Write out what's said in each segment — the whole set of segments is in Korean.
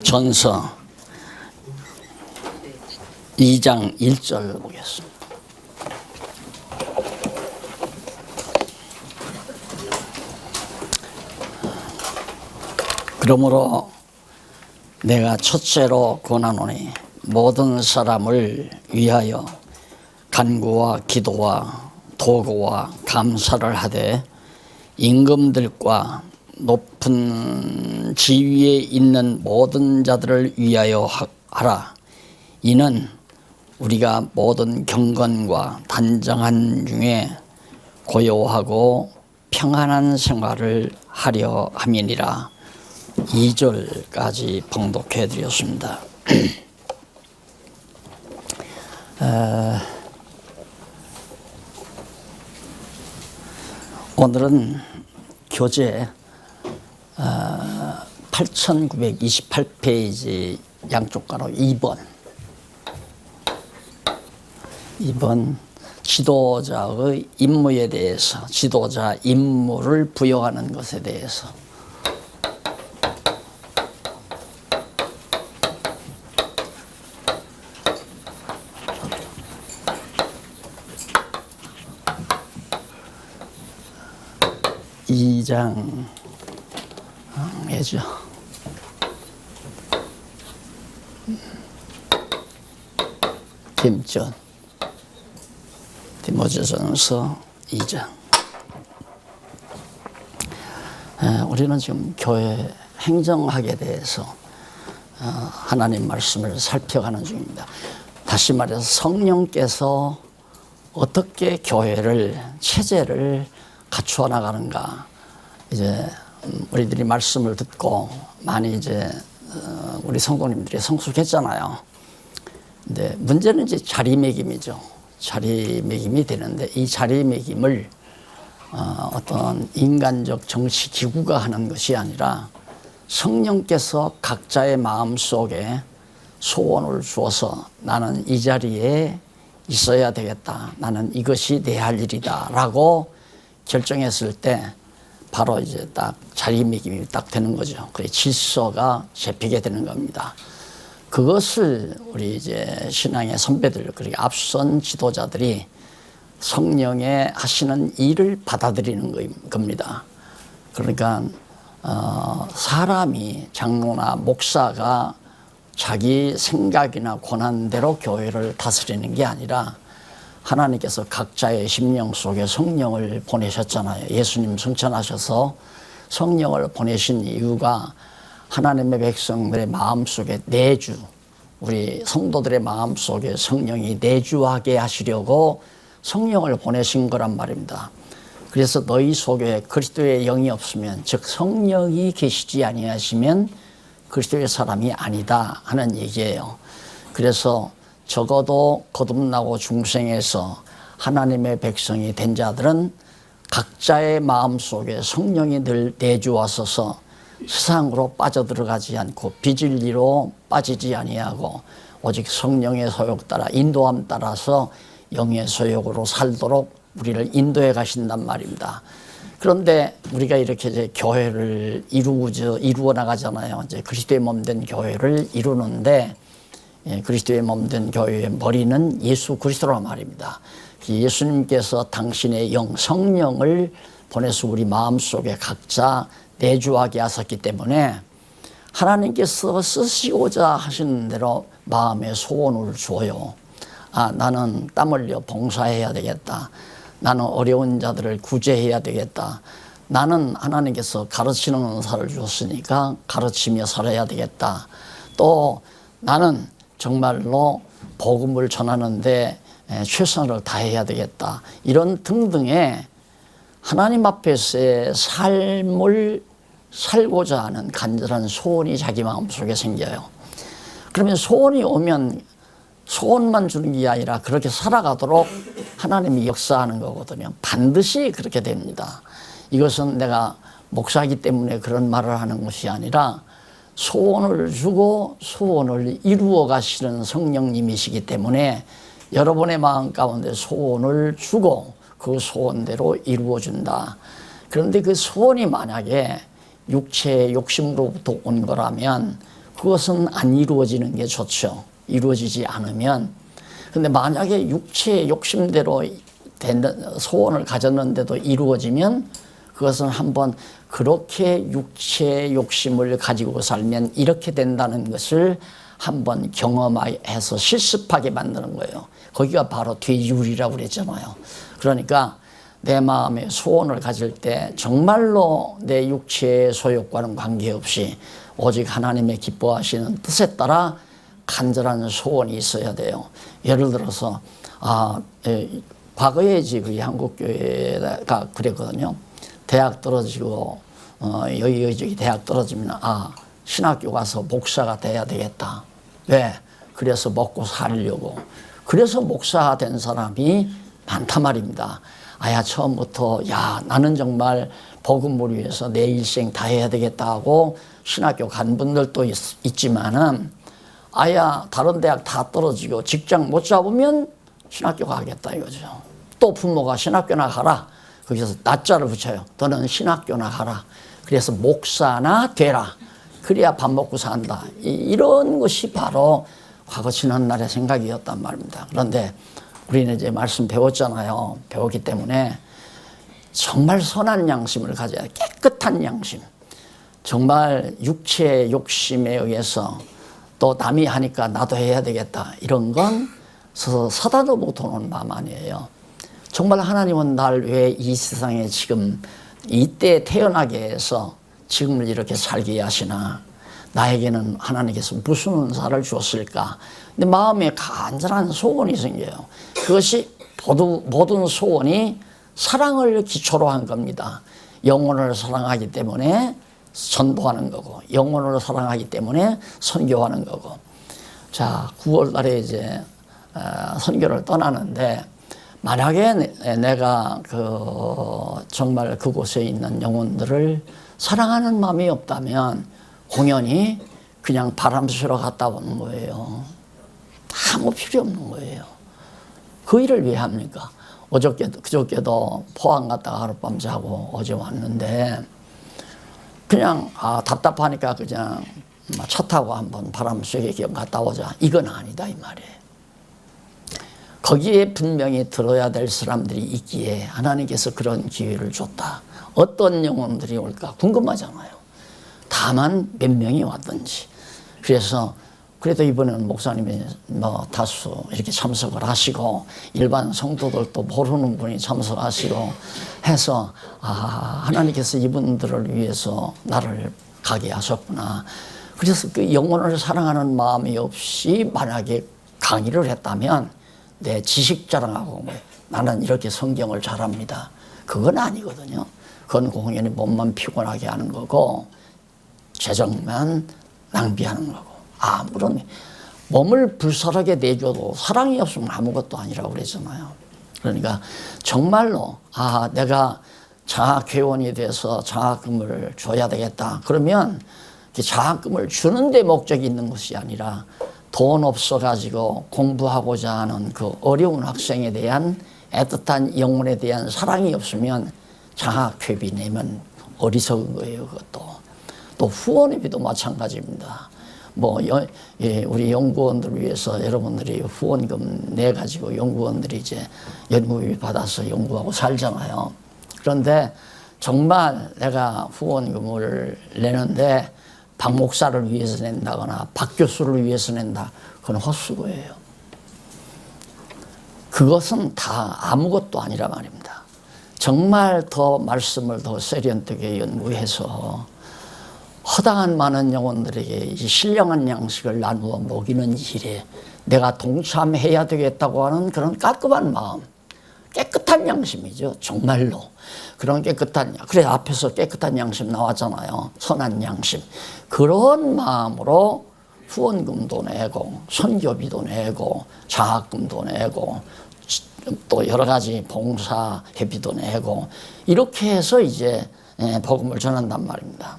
전서 2장 1절 보겠습니다. 그러므로 내가 첫째로 권하노니 모든 사람을 위하여 간구와 기도와 도구와 감사를 하되 임금들과 높은 지위에 있는 모든 자들을 위하여 하라. 이는 우리가 모든 경건과 단정한 중에 고요하고 평안한 생활을 하려 함이니라. 2절까지 봉독해 드렸습니다. 오늘은 교재 8928페이지 양쪽 가로 2번 지도자의 임무에 대해서, 지도자 임무를 부여하는 것에 대해서 2장 예죠. 김전 디모데전서 2장. 우리는 지금 교회 행정학에 대해서 하나님 말씀을 살펴가는 중입니다. 다시 말해서 성령께서 어떻게 교회를, 체제를 갖추어 나가는가. 이제 우리들이 말씀을 듣고 많이 이제 우리 성도님들이 성숙했잖아요. 근데 문제는 이제 자리매김이죠. 자리매김이 되는데 이 자리매김을 어떤 인간적 정치 기구가 하는 것이 아니라 성령께서 각자의 마음 속에 소원을 주어서 나는 이 자리에 있어야 되겠다. 나는 이것이 내 할 일이다. 라고 결정했을 때 바로 이제 딱 자리매김이 딱 되는 거죠. 그 질서가 잡히게 되는 겁니다. 그것을 우리 이제 신앙의 선배들, 그리고 앞선 지도자들이 성령의 하시는 일을 받아들이는 겁니다. 그러니까 사람이, 장로나 목사가 자기 생각이나 권한대로 교회를 다스리는 게 아니라 하나님께서 각자의 심령 속에 성령을 보내셨잖아요. 예수님 승천하셔서 성령을 보내신 이유가 하나님의 백성들의 마음속에 내주, 우리 성도들의 마음속에 성령이 내주하게 하시려고 성령을 보내신 거란 말입니다. 그래서 너희 속에 그리스도의 영이 없으면, 즉 성령이 계시지 아니하시면 그리스도의 사람이 아니다 하는 얘기예요. 그래서 적어도 거듭나고 중생에서 하나님의 백성이 된 자들은 각자의 마음속에 성령이 늘 내주하소서 세상으로 빠져들어가지 않고 비진리로 빠지지 아니하고 오직 성령의 소욕 따라, 인도함 따라서 영의 소욕으로 살도록 우리를 인도해 가신단 말입니다. 그런데 우리가 이렇게 이제 교회를 이루어 나가잖아요. 이제 그리스도의 몸된 교회를 이루는데, 그리스도의 몸된 교회의 머리는 예수 그리스도란 말입니다. 예수님께서 당신의 영, 성령을 보내서 우리 마음속에 각자 내주하게 하셨기 때문에 하나님께서 쓰시고자 하시는 대로 마음의 소원을 주어요. 나는 땀 흘려 봉사해야 되겠다. 나는 어려운 자들을 구제해야 되겠다. 나는 하나님께서 가르치는 은사를 주었으니까 가르치며 살아야 되겠다. 또 나는 정말로 복음을 전하는데 최선을 다해야 되겠다. 이런 등등의 하나님 앞에서의 삶을 살고자 하는 간절한 소원이 자기 마음속에 생겨요. 그러면 소원이 오면 소원만 주는 게 아니라 그렇게 살아가도록 하나님이 역사하는 거거든요. 반드시 그렇게 됩니다. 이것은 내가 목사이기 때문에 그런 말을 하는 것이 아니라 소원을 주고 소원을 이루어 가시는 성령님이시기 때문에 여러분의 마음 가운데 소원을 주고 그 소원대로 이루어 준다. 그런데 그 소원이 만약에 육체의 욕심으로부터 온 거라면 그것은 안 이루어지는 게 좋죠. 이루어지지 않으면. 근데 만약에 육체의 욕심대로 소원을 가졌는데도 이루어지면 그것은 한번 그렇게 육체의 욕심을 가지고 살면 이렇게 된다는 것을 한번 경험해서 실습하게 만드는 거예요. 거기가 바로 되율이라고 그랬잖아요. 그러니까 내 마음에 소원을 가질 때 정말로 내 육체의 소욕과는 관계없이 오직 하나님의 기뻐하시는 뜻에 따라 간절한 소원이 있어야 돼요. 예를 들어서 과거에 지금 한국교회가 그랬거든요. 대학 떨어지고 여기저기 대학 떨어지면 신학교 가서 목사가 돼야 되겠다. 왜? 그래서 먹고 살려고. 그래서 목사 된 사람이 많단 말입니다. 처음부터 나는 정말 복음을 위해서 내 일생 다 해야 되겠다 하고 신학교 간 분들도 있지만은 다른 대학 다 떨어지고 직장 못 잡으면 신학교 가겠다 이거죠. 또 부모가 신학교나 가라. 거기서 낮자를 붙여요. 너는 신학교나 가라. 그래서 목사나 되라. 그래야 밥 먹고 산다. 이런 것이 바로 과거 지난날의 생각이었단 말입니다. 그런데 우리는 이제 말씀 배웠잖아요. 배웠기 때문에 정말 선한 양심을 가져야 돼. 깨끗한 양심. 정말 육체의 욕심에 의해서 또 남이 하니까 나도 해야 되겠다. 이런 건 서다도 못하는 마음 아니에요. 정말 하나님은 날 왜 이 세상에 지금 이때 태어나게 해서 지금을 이렇게 살게 하시나. 나에게는 하나님께서 무슨 은사를 주었을까. 근데 마음에 간절한 소원이 생겨요. 그것이 모든 소원이 사랑을 기초로 한 겁니다. 영혼을 사랑하기 때문에 전도하는 거고, 영혼을 사랑하기 때문에 선교하는 거고. 자, 9월 달에 이제 선교를 떠나는데, 만약에 내가 정말 그곳에 있는 영혼들을 사랑하는 마음이 없다면 공연히 그냥 바람 쐬러 갔다 오는 거예요. 아무 필요 없는 거예요. 그 일을 왜 합니까? 그저께도 포항 갔다가 하룻밤 자고 어제 왔는데 그냥 답답하니까 그냥 차 타고 한번 바람 쐬게 갔다 오자. 이건 아니다 이 말이에요. 거기에 분명히 들어야 될 사람들이 있기에 하나님께서 그런 기회를 줬다. 어떤 영혼들이 올까 궁금하잖아요. 다만 몇 명이 왔든지. 그래서 그래도 이번에는 목사님이 다수 이렇게 참석을 하시고 일반 성도들도 모르는 분이 참석하시고 해서 하나님께서 이분들을 위해서 나를 가게 하셨구나. 그래서 그 영혼을 사랑하는 마음이 없이 만약에 강의를 했다면 내 지식 자랑하고 나는 이렇게 성경을 잘합니다. 그건 아니거든요. 그건 공연히 몸만 피곤하게 하는 거고 재정만 낭비하는 거고 아무런 몸을 불살하게 내줘도 사랑이 없으면 아무것도 아니라고 그랬잖아요. 그러니까 정말로 내가 장학회원이 돼서 장학금을 줘야 되겠다. 그러면 장학금을 주는 데 목적이 있는 것이 아니라 돈 없어가지고 공부하고자 하는 그 어려운 학생에 대한 애틋한 영혼에 대한 사랑이 없으면 장학회비 내면 어리석은 거예요. 그것도. 또 후원회비도 마찬가지입니다. 우리 연구원들을 위해서 여러분들이 후원금 내가지고 연구원들이 이제 연구비 받아서 연구하고 살잖아요. 그런데 정말 내가 후원금을 내는데 박 목사를 위해서 낸다거나 박 교수를 위해서 낸다. 그건 헛수고예요. 그것은 다 아무것도 아니라 말입니다. 정말 더 말씀을 더 세련되게 연구해서 허당한 많은 영혼들에게 이 신령한 양식을 나누어 먹이는 일에 내가 동참해야 되겠다고 하는 그런 깔끔한 마음, 깨끗한 양심이죠. 정말로. 그런 그래 앞에서 깨끗한 양심 나왔잖아요. 선한 양심. 그런 마음으로 후원금도 내고 선교비도 내고 장학금도 내고 또 여러 가지 봉사회비도 내고 이렇게 해서 이제 복음을 전한단 말입니다.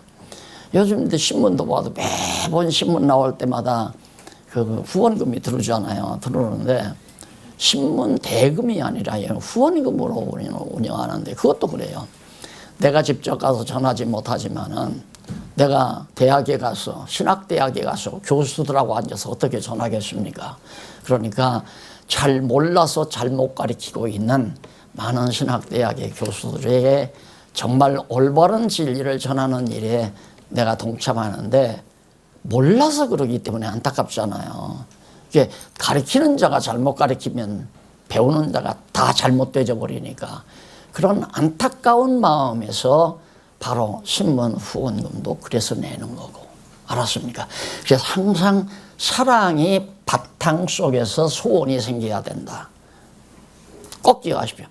요즘 신문도 봐도 매번 신문 나올 때마다 그 후원금이 들어오잖아요. 들어오는데 신문 대금이 아니라 후원금으로 운영하는데 그것도 그래요. 내가 직접 가서 전하지 못하지만은 내가 대학에 가서 신학대학에 가서 교수들하고 앉아서 어떻게 전하겠습니까? 그러니까 잘 몰라서 잘못 가르치고 있는 많은 신학대학의 교수들에게 정말 올바른 진리를 전하는 일에 내가 동참하는데 몰라서 그러기 때문에 안타깝잖아요. 이게 가르치는 자가 잘못 가르치면 배우는 자가 다 잘못되어 버리니까 그런 안타까운 마음에서 바로 신문 후원금도 그래서 내는 거고. 알았습니까? 그래서 항상 사랑이 바탕 속에서 소원이 생겨야 된다. 꼭 기억하십시오.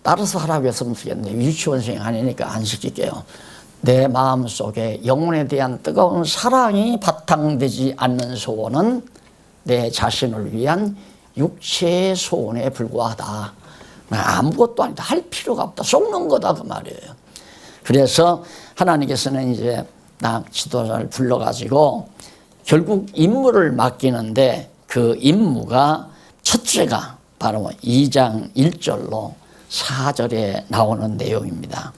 따라서 하라고 했으면 쓰겠는데 유치원생이 아니니까 안 시킬게요. 내 마음속에 영혼에 대한 뜨거운 사랑이 바탕되지 않는 소원은 내 자신을 위한 육체의 소원에 불과하다. 아무것도 아니다. 할 필요가 없다. 속는 거다 그 말이에요. 그래서 하나님께서는 이제 나 지도자를 불러가지고 결국 임무를 맡기는데 그 임무가 첫째가 바로 2장 1절로 4절에 나오는 내용입니다.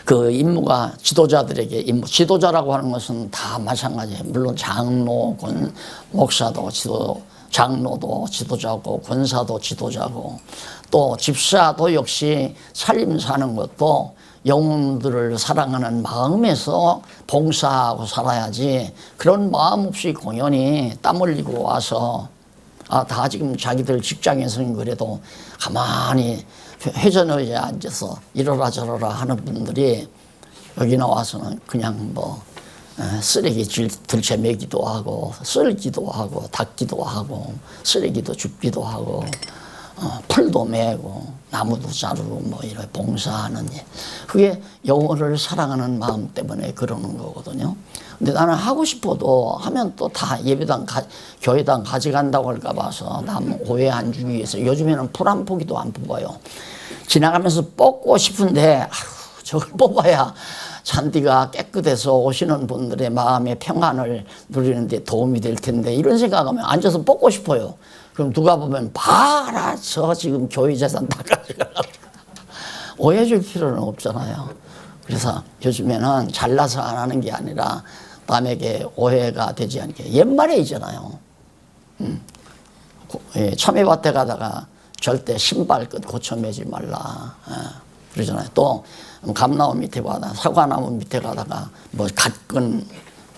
그 임무가 지도자들에게 임무, 지도자라고 하는 것은 다 마찬가지예요. 물론 장로, 목사도 장로도 지도자고 권사도 지도자고 또 집사도 역시 살림 사는 것도 영혼들을 사랑하는 마음에서 봉사하고 살아야지 그런 마음 없이 공연히 땀 흘리고 와서 다 지금 자기들 직장에서는 그래도 가만히 회전의자에 앉아서 이러라 저러라 하는 분들이 여기 나와서는 그냥 뭐 쓰레기 들쳐매기도 하고 쓸기도 하고 닦기도 하고 쓰레기도 줍기도 하고 풀도 메고 나무도 자르고 뭐 이런 봉사하는 일. 그게 영혼을 사랑하는 마음 때문에 그러는 거거든요. 근데 나는 하고 싶어도 하면 또 다 예배당 교회당 가져간다고 할까 봐서 남 오해 안 주기 위해서 요즘에는 풀 한 포기도 안 뽑아요. 지나가면서 뽑고 싶은데 저걸 뽑아야 잔디가 깨끗해서 오시는 분들의 마음의 평안을 누리는데 도움이 될 텐데 이런 생각하면 앉아서 뽑고 싶어요. 그럼 누가 보면 봐라 저 지금 교회 재산 다 가져가라고. 오해 줄 필요는 없잖아요. 그래서 요즘에는 잘나서 안 하는 게 아니라 남에게 오해가 되지 않게 옛말에 있잖아요. 참외밭에 가다가 절대 신발끝 고쳐 매지 말라. 그러잖아요. 또 감나무 밑에 가다가 사과나무 밑에 가다가 뭐 갓근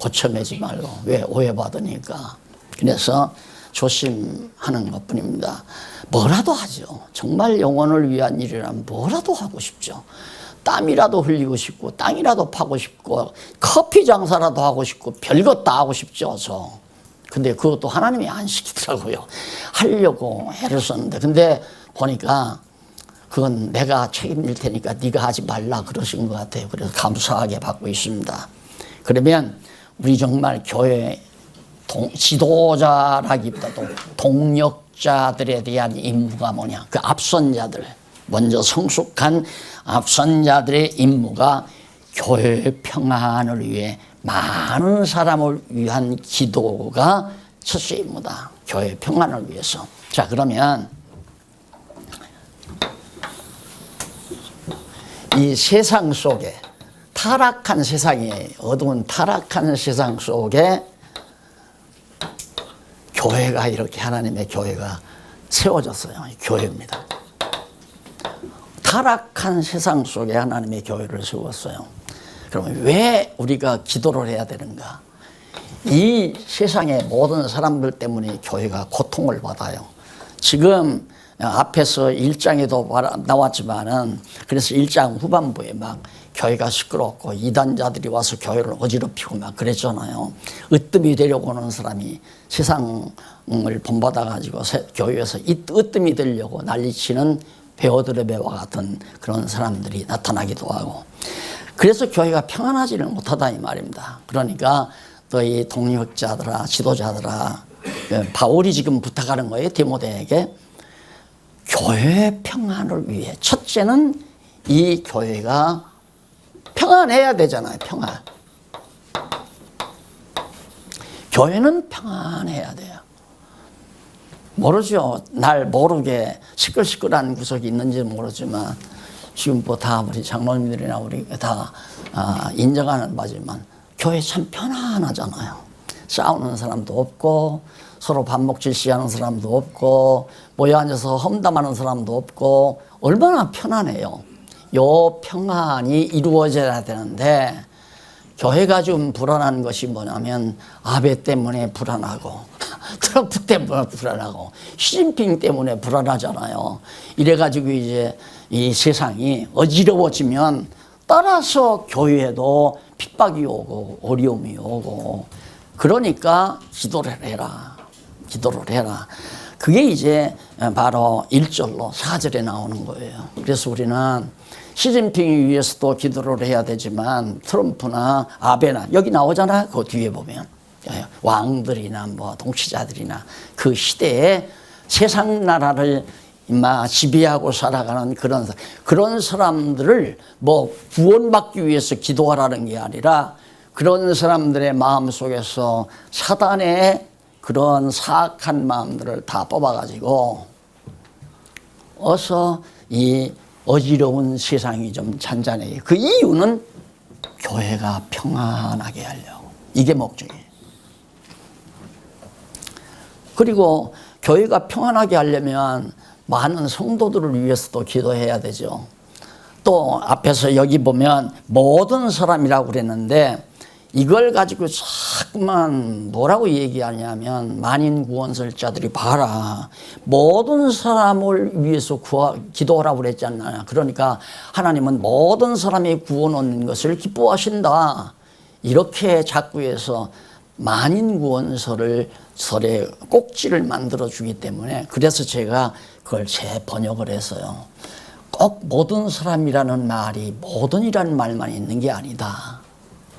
고쳐 매지 말고 왜 오해받으니까. 그래서 조심하는 것뿐입니다. 뭐라도 하죠. 정말 영혼을 위한 일이라면 뭐라도 하고 싶죠. 땀이라도 흘리고 싶고 땅이라도 파고 싶고 커피 장사라도 하고 싶고 별것 다 하고 싶죠. 근데 그것도 하나님이 안 시키더라고요. 하려고 애를 썼는데 근데 보니까 그건 내가 책임질 테니까 네가 하지 말라 그러신 것 같아요. 그래서 감사하게 받고 있습니다. 그러면 우리 정말 교회 지도자라기보다도 동력자들에 대한 임무가 뭐냐. 그 앞선 자들, 먼저 성숙한 앞선 자들의 임무가 교회 평안을 위해 많은 사람을 위한 기도가 첫째 임무다. 교회 평안을 위해서. 자, 그러면 이 세상 속에 타락한 세상이에요. 어두운 타락한 세상 속에 교회가 이렇게 하나님의 교회가 세워졌어요. 교회입니다. 타락한 세상 속에 하나님의 교회를 세웠어요. 그러면 왜 우리가 기도를 해야 되는가? 이 세상의 모든 사람들 때문에 교회가 고통을 받아요. 지금 앞에서 1장에도 나왔지만은 그래서 1장 후반부에 막 교회가 시끄럽고 이단자들이 와서 교회를 어지럽히고 막 그랬잖아요. 으뜸이 되려고 하는 사람이 세상을 본받아 가지고 교회에서 으뜸이 되려고 난리치는 베어들의 배와 같은 그런 사람들이 나타나기도 하고 그래서 교회가 평안하지를 못하다 이 말입니다. 그러니까 너희 동력자들아 지도자들아 바울이 지금 부탁하는 거예요. 디모데에게 교회 평안을 위해 첫째는 이 교회가 평안해야 되잖아요. 평안. 교회는 평안해야 돼요. 모르죠. 날 모르게 시끌시끌한 구석이 있는지 모르지만 지금 뭐 다 우리 장로님들이나 우리 다 인정하는 바지만 교회 참 편안하잖아요. 싸우는 사람도 없고 서로 반목질시하는 사람도 없고 모여 앉아서 험담하는 사람도 없고 얼마나 편안해요. 요 평안이 이루어져야 되는데 교회가 좀 불안한 것이 뭐냐면 아베 때문에 불안하고 트럼프 때문에 불안하고 시진핑 때문에 불안하잖아요. 이래가지고 이제 이 세상이 어지러워지면 따라서 교회에도 핍박이 오고 어려움이 오고 그러니까 기도를 해라. 기도를 해라. 그게 이제 바로 1절로 4절에 나오는 거예요. 그래서 우리는 시진핑을 위해서도 기도를 해야 되지만 트럼프나 아베나 여기 나오잖아. 그 뒤에 보면 왕들이나 뭐 통치자들이나 그 시대에 세상 나라를 지배하고 살아가는 그런 사람들을 뭐 구원받기 위해서 기도하라는 게 아니라 그런 사람들의 마음 속에서 사단의 그런 사악한 마음들을 다 뽑아가지고 어서 이 어지러운 세상이 좀 잔잔해요. 그 이유는 교회가 평안하게 하려고. 이게 목적이에요. 그리고 교회가 평안하게 하려면 많은 성도들을 위해서도 기도해야 되죠. 또 앞에서 여기 보면 모든 사람이라고 그랬는데 이걸 가지고 자꾸만 뭐라고 얘기하냐면 만인 구원설자들이 봐라. 모든 사람을 위해서 기도하라고 그랬잖아요. 그러니까 하나님은 모든 사람의 구원 얻는 것을 기뻐하신다. 이렇게 자꾸 해서 만인 구원설의 꼭지를 만들어 주기 때문에 그래서 제가 그걸 재번역을 했어요. 꼭 모든 사람이라는 말이 모든이라는 말만 있는 게 아니다.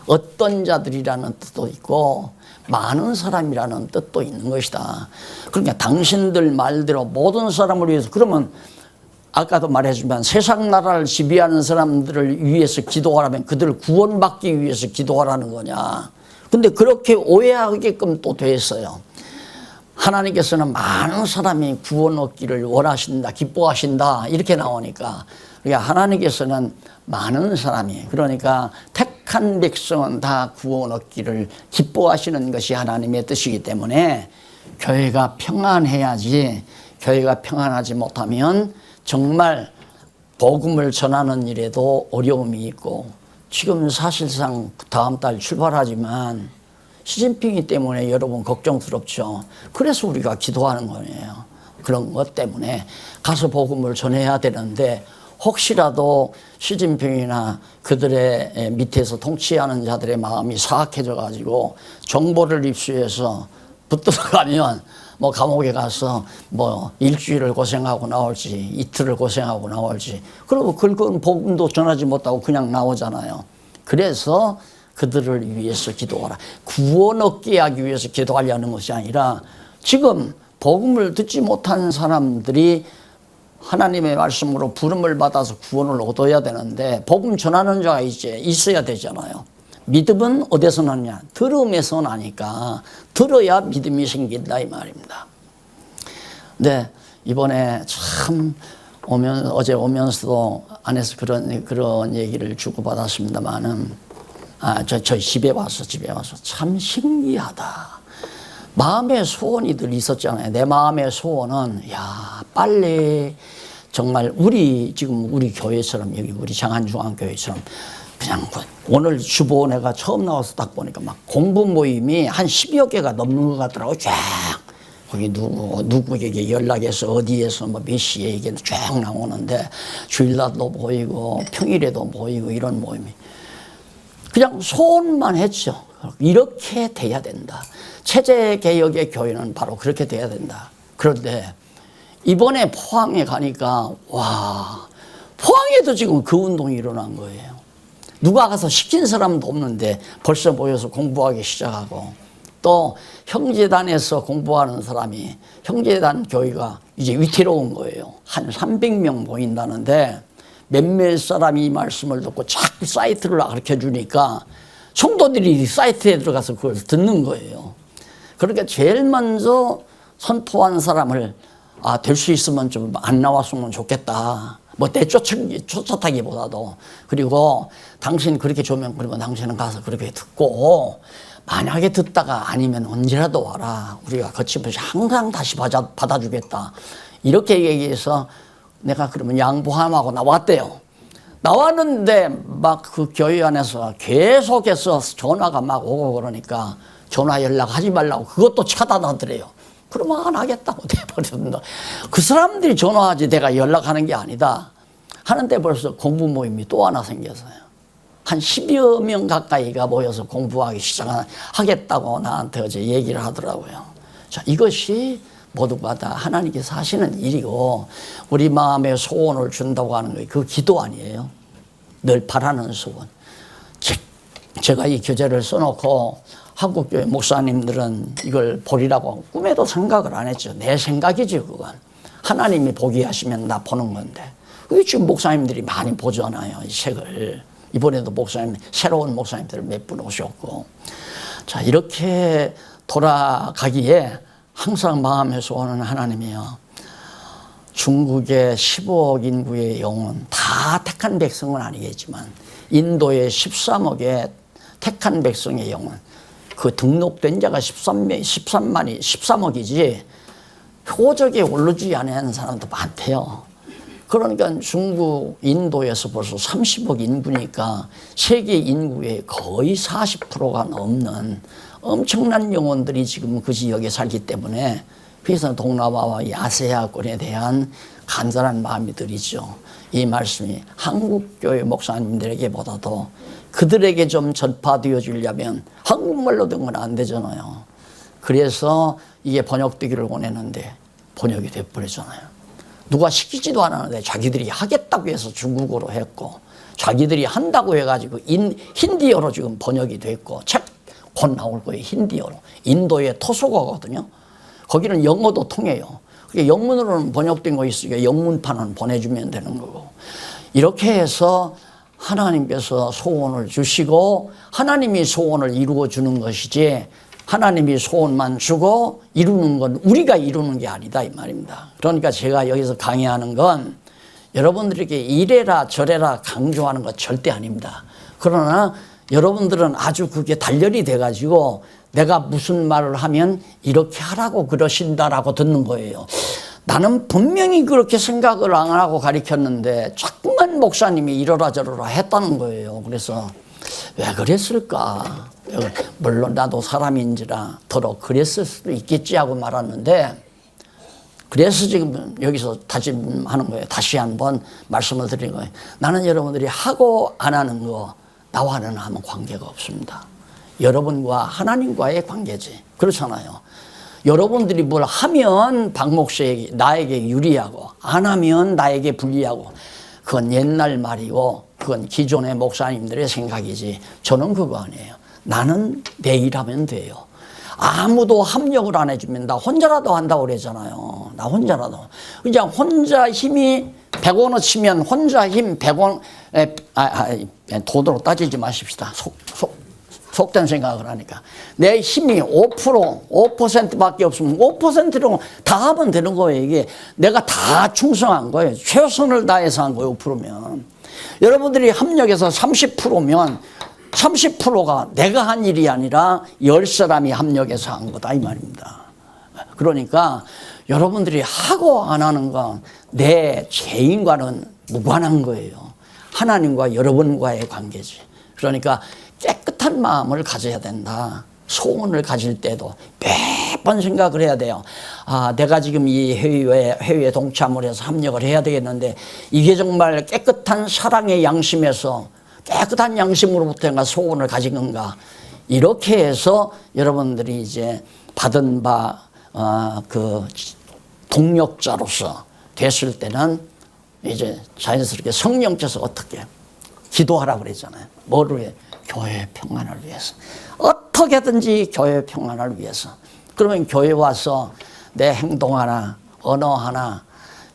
어떤 자들이라는 뜻도 있고 많은 사람이라는 뜻도 있는 것이다. 그러니까 당신들 말대로 모든 사람을 위해서 그러면 아까도 말했지만 세상 나라를 지배하는 사람들을 위해서 기도하라면 그들을 구원받기 위해서 기도하라는 거냐. 근데 그렇게 오해하게끔 또 돼 있어요. 하나님께서는 많은 사람이 구원 얻기를 원하신다, 기뻐하신다 이렇게 나오니까 그러니까 하나님께서는 많은 사람이 그러니까 택한 백성은 다 구원 얻기를 기뻐하시는 것이 하나님의 뜻이기 때문에 교회가 평안해야지 교회가 평안하지 못하면 정말 복음을 전하는 일에도 어려움이 있고 지금 사실상 다음 달 출발하지만 시진핑이 때문에 여러분 걱정스럽죠. 그래서 우리가 기도하는 거예요. 그런 것 때문에 가서 복음을 전해야 되는데 혹시라도 시진핑이나 그들의 밑에서 통치하는 자들의 마음이 사악해져 가지고 정보를 입수해서 붙들어 가면 뭐 감옥에 가서 뭐 일주일을 고생하고 나올지 이틀을 고생하고 나올지 그리고 그건 복음도 전하지 못하고 그냥 나오잖아요. 그래서 그들을 위해서 기도하라. 구원 얻게 하기 위해서 기도하려는 것이 아니라 지금 복음을 듣지 못한 사람들이 하나님의 말씀으로 부름을 받아서 구원을 얻어야 되는데 복음 전하는 자가 이제 있어야 되잖아요. 믿음은 어디서 나냐? 들음에서 나니까 들어야 믿음이 생긴다 이 말입니다. 네, 이번에 참 어제 오면서도 안에서 그런 얘기를 주고받았습니다만은 저희 집에 와서 참 신기하다. 마음의 소원이 늘 있었잖아요. 내 마음의 소원은 빨리 정말 지금 우리 교회처럼 여기 우리 장안중앙교회처럼 그냥 오늘 주보 내가 처음 나와서 딱 보니까 막 공부 모임이 한 10여 개가 넘는 것 같더라고요. 쫙 거기 누구에게 연락해서 어디에서 뭐 몇 시에 이게 쫙 나오는데 주일날도 보이고 평일에도 보이고 이런 모임이 그냥 소원만 했죠. 이렇게 돼야 된다. 체제개혁의 교회는 바로 그렇게 돼야 된다. 그런데 이번에 포항에 가니까 포항에도 지금 그 운동이 일어난 거예요. 누가 가서 시킨 사람도 없는데 벌써 모여서 공부하기 시작하고 또 형제단에서 공부하는 사람이 형제단 교회가 이제 위태로운 거예요. 한 300명 모인다는데 몇몇 사람이 이 말씀을 듣고 자꾸 사이트를 가르쳐 주니까 성도들이 사이트에 들어가서 그걸 듣는 거예요. 그러니까 제일 먼저 선포한 사람을 될 수 있으면 좀 안 나왔으면 좋겠다. 뭐 쫓아타기보다도. 그리고 당신 그렇게 좋으면 그러면 당신은 가서 그렇게 듣고, 만약에 듣다가 아니면 언제라도 와라. 우리가 거침없이 항상 다시 받아주겠다. 이렇게 얘기해서 내가 그러면 양보함하고 나왔대요. 나왔는데 막 그 교회 안에서 계속해서 전화가 막 오고 그러니까 전화 연락하지 말라고 그것도 차단하더래요. 그러면 안 하겠다고 돼버렸는데, 그 사람들이 전화하지 내가 연락하는 게 아니다 하는데 벌써 공부 모임이 또 하나 생겼어요. 한 10여 명 가까이가 모여서 공부하기 시작하겠다고 나한테 어제 얘기를 하더라고요. 자, 이것이 모두가 다 하나님께서 하시는 일이고, 우리 마음에 소원을 준다고 하는 거, 그 기도 아니에요. 늘 바라는 소원. 제가 이 교재를 써놓고 한국교회 목사님들은 이걸 보리라고 꿈에도 생각을 안 했죠. 내 생각이지 그건. 하나님이 보게 하시면 나 보는 건데. 그게 지금 목사님들이 많이 보잖아요, 이 책을. 이번에도 목사님, 새로운 목사님들 몇 분 오셨고. 자, 이렇게 돌아가기에 항상 마음에 소원은 하나님이요. 중국의 15억 인구의 영혼, 다 택한 백성은 아니겠지만, 인도의 13억의 택한 백성의 영혼, 그 등록된 자가 13억이지, 표적에 오르지 않은 사람도 많대요. 그러니까 중국, 인도에서 벌써 30억 인구니까 세계 인구의 거의 40%가 넘는 엄청난 영혼들이 지금 그 지역에 살기 때문에, 그래서 동남아와 이 아세아권에 대한 간절한 마음이 들이죠. 이 말씀이 한국교회 목사님들에게보다도 그들에게 좀 전파되어 주려면 한국말로 된 건 안 되잖아요. 그래서 이게 번역되기를 원했는데 번역이 돼버리잖아요. 누가 시키지도 않았는데 자기들이 하겠다고 해서 중국어로 했고, 자기들이 한다고 해가지고 힌디어로 지금 번역이 됐고, 책 곧 나올 거예요, 힌디어로. 인도의 토속어거든요. 거기는 영어도 통해요. 영문으로는 번역된 거 있으니까 영문판은 보내주면 되는 거고. 이렇게 해서 하나님께서 소원을 주시고, 하나님이 소원을 이루어 주는 것이지, 하나님이 소원만 주고 이루는 건 우리가 이루는 게 아니다, 이 말입니다. 그러니까 제가 여기서 강의하는 건 여러분들에게 이래라 저래라 강조하는 것 절대 아닙니다. 그러나 여러분들은 아주 그게 단련이 돼가지고 내가 무슨 말을 하면 이렇게 하라고 그러신다라고 듣는 거예요. 나는 분명히 그렇게 생각을 안 하고 가르쳤는데 자꾸만 목사님이 이러라 저러라 했다는 거예요. 그래서 왜 그랬을까? 물론 나도 사람인지라 더러 그랬을 수도 있겠지 하고 말았는데, 그래서 지금 여기서 다짐하는 거예요. 다시 한번 말씀을 드리는 거예요. 나는 여러분들이 하고 안 하는 거 나와는 아무 관계가 없습니다. 여러분과 하나님과의 관계지. 그렇잖아요. 여러분들이 뭘 하면 박목수에게 나에게 유리하고 안 하면 나에게 불리하고, 그건 옛날 말이고 그건 기존의 목사님들의 생각이지 저는 그거 아니에요. 나는 내 일하면 돼요. 아무도 합력을 안 해주면 나 혼자라도 한다고 그러잖아요. 나 혼자라도. 그냥 혼자 힘이 100원을 치면 혼자 힘 100원, 돈으로 따지지 마십시다. 속된 생각을 하니까. 내 힘이 5%밖에 없으면 5%로 다 하면 되는 거예요. 이게 내가 다 충성한 거예요. 최선을 다해서 한 거예요, 5%면. 여러분들이 합력해서 30%면 30%가 내가 한 일이 아니라 10사람이 합력해서 한 거다, 이 말입니다. 그러니까 여러분들이 하고 안 하는 건 내 죄인과는 무관한 거예요. 하나님과 여러분과의 관계지. 그러니까 깨끗한 마음을 가져야 된다. 소원을 가질 때도 매번 생각을 해야 돼요. 아, 내가 지금 이 회의에 동참을 해서 합력을 해야 되겠는데, 이게 정말 깨끗한 사랑의 양심에서 깨끗한 양심으로부터 내가 소원을 가진 건가. 이렇게 해서 여러분들이 이제 받은 그 동력자로서 됐을 때는 이제 자연스럽게 성령께서 어떻게 기도하라고 그랬잖아요. 뭐를 위해? 교회의 평안을 위해서. 어떻게든지 교회의 평안을 위해서. 그러면 교회 와서 내 행동 하나, 언어 하나,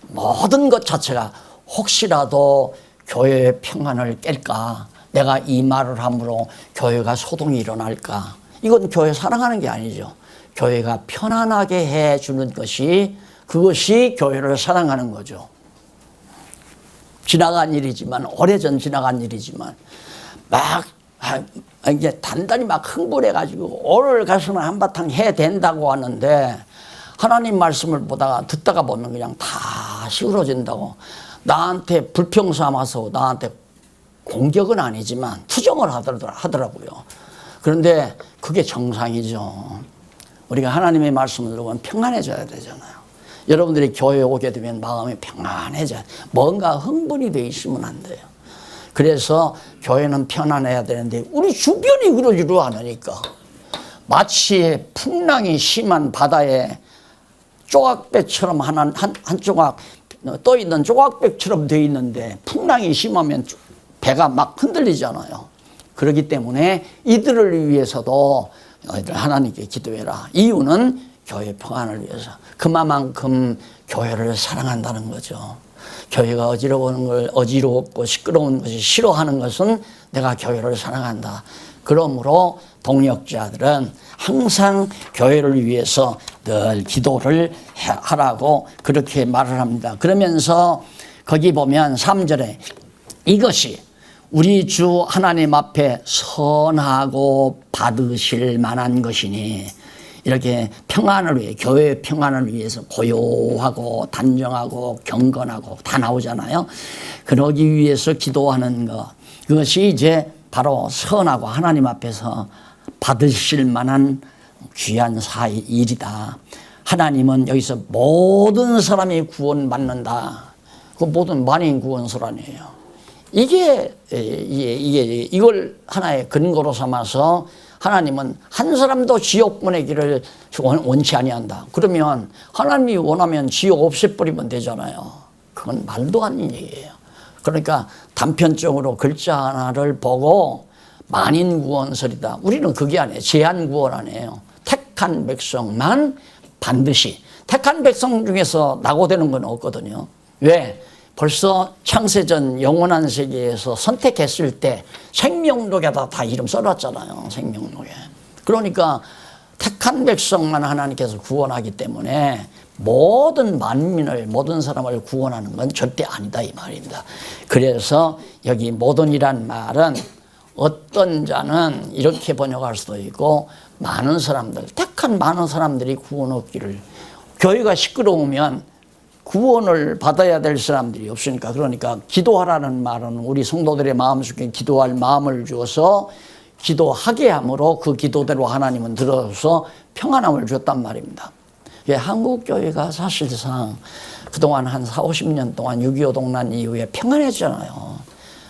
모든 것 자체가 혹시라도 교회의 평안을 깰까? 내가 이 말을 함으로 교회가 소동이 일어날까? 이건 교회 사랑하는 게 아니죠. 교회가 편안하게 해주는 것이, 그것이 교회를 사랑하는 거죠. 지나간 일이지만, 오래전 지나간 일이지만, 막, 이제 단단히 막 흥분해가지고, 오늘 가서는 한바탕 해야 된다고 하는데, 하나님 말씀을 보다가, 듣다가 보면 그냥 다 시끄러진다고. 나한테 불평 삼아서 나한테 공격은 아니지만 투정을 하더라고요. 그런데 그게 정상이죠. 우리가 하나님의 말씀을 들으면 평안해져야 되잖아요. 여러분들이 교회에 오게 되면 마음이 평안해져야 돼요. 뭔가 흥분이 돼 있으면 안 돼요. 그래서 교회는 편안해야 되는데 우리 주변이 그러지도 않으니까 마치 풍랑이 심한 바다에 조각배처럼 한 조각 떠 있는 조각배처럼 돼 있는데 풍랑이 심하면 배가 막 흔들리잖아요. 그렇기 때문에 이들을 위해서도 하나님께 기도해라. 이유는 교회 평안을 위해서. 그만큼 교회를 사랑한다는 거죠. 교회가 어지럽고 시끄러운 것이 싫어하는 것은 내가 교회를 사랑한다. 그러므로 동역자들은 항상 교회를 위해서 늘 기도를 하라고 그렇게 말을 합니다. 그러면서 거기 보면 3절에 이것이 우리 주 하나님 앞에 선하고 받으실 만한 것이니, 이렇게 평안을 위해, 교회의 평안을 위해서 고요하고 단정하고 경건하고 다 나오잖아요. 그러기 위해서 기도하는 것, 그것이 이제 바로 선하고 하나님 앞에서 받으실 만한 귀한 일이다. 하나님은 여기서 모든 사람이 구원받는다. 그 모든 만인 구원설 아니에요. 이걸 하나의 근거로 삼아서 하나님은 한 사람도 지옥 보내기를 원치 아니한다. 그러면 하나님이 원하면 지옥 없애버리면 되잖아요. 그건 말도 안 되는 얘기예요. 그러니까 단편적으로 글자 하나를 보고 만인 구원설이다. 우리는 그게 아니에요. 제한 구원 아니에요. 택한 백성만 반드시. 택한 백성 중에서 낙오되는 건 없거든요. 왜? 벌써 창세전 영원한 세계에서 선택했을 때 생명록에다 다 이름 써놨잖아요. 생명록에. 그러니까 택한 백성만 하나님께서 구원하기 때문에 모든 만민을, 모든 사람을 구원하는 건 절대 아니다 이 말입니다. 그래서 여기 모든이란 말은 어떤 자는 이렇게 번역할 수도 있고, 많은 사람들, 택한 많은 사람들이 구원 얻기를. 교회가 시끄러우면 구원을 받아야 될 사람들이 없으니까, 그러니까 기도하라는 말은 우리 성도들의 마음속에 기도할 마음을 주어서 기도하게 함으로 그 기도대로 하나님은 들어서 평안함을 줬단 말입니다. 한국 교회가 사실상 그동안 한 40-50년 동안 6.25 동란 이후에 평안했잖아요.